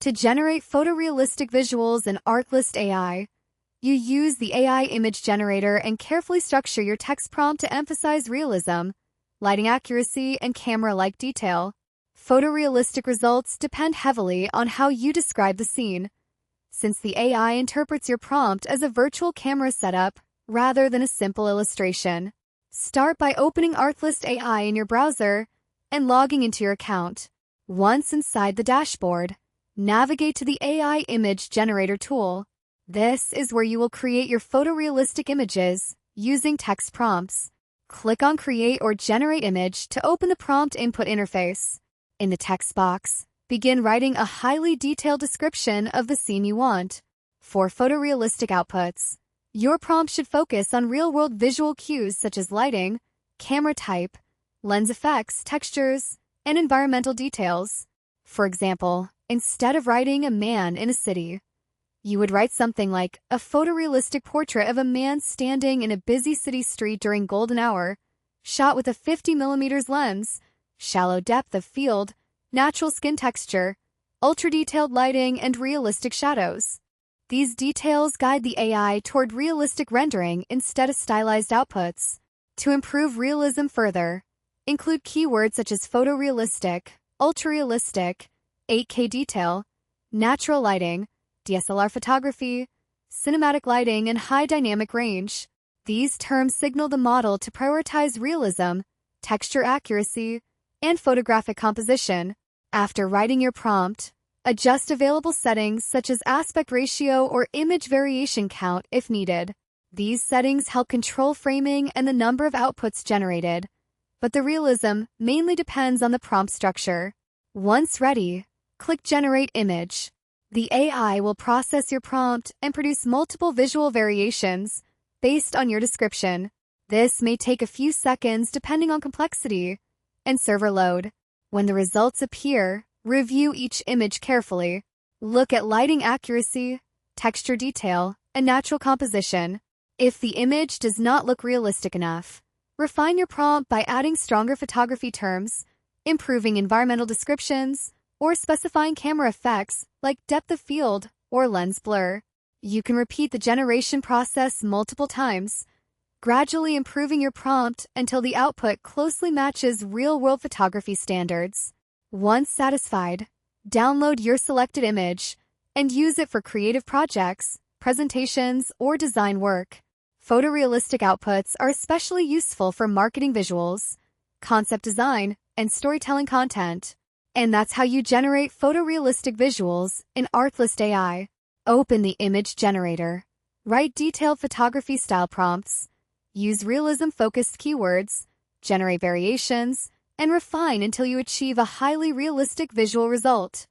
To generate photorealistic visuals in Artlist AI, you use the AI image generator and carefully structure your text prompt to emphasize realism, lighting accuracy, and camera-like detail. Photorealistic results depend heavily on how you describe the scene, since the AI interprets your prompt as a virtual camera setup rather than a simple illustration. Start by opening Artlist AI in your browser and logging into your account. Once inside the dashboard, navigate to the AI Image Generator tool. This is where you will create your photorealistic images using text prompts. Click on Create or Generate Image to open the prompt input interface. In the text box, begin writing a highly detailed description of the scene you want. For photorealistic outputs, your prompt should focus on real-world visual cues such as lighting, camera type, lens effects, textures, and environmental details. For example, instead of writing a man in a city, you would write something like a photorealistic portrait of a man standing in a busy city street during golden hour, shot with a 50mm lens, shallow depth of field, natural skin texture, ultra-detailed lighting, and realistic shadows. These details guide the AI toward realistic rendering instead of stylized outputs. To improve realism further, include keywords such as photorealistic, ultra-realistic, 8K detail, natural lighting, DSLR photography, cinematic lighting, and high dynamic range. These terms signal the model to prioritize realism, texture accuracy, and photographic composition. After writing your prompt, adjust available settings such as aspect ratio or image variation count if needed. These settings help control framing and the number of outputs generated, but the realism mainly depends on the prompt structure. Once ready, click Generate Image. The AI will process your prompt and produce multiple visual variations based on your description. This may take a few seconds depending on complexity and server load. When the results appear, review each image carefully. Look at lighting accuracy, texture detail, and natural composition. If the image does not look realistic enough, refine your prompt by adding stronger photography terms, improving environmental descriptions, or specifying camera effects like depth of field or lens blur. You can repeat the generation process multiple times, gradually improving your prompt until the output closely matches real-world photography standards. Once satisfied, download your selected image and use it for creative projects, presentations, or design work. Photorealistic outputs are especially useful for marketing visuals, concept design, and storytelling content. And that's how you generate photorealistic visuals in Artlist AI. Open the image generator. Write detailed photography style prompts. Use realism-focused keywords. Generate variations, and refine until you achieve a highly realistic visual result.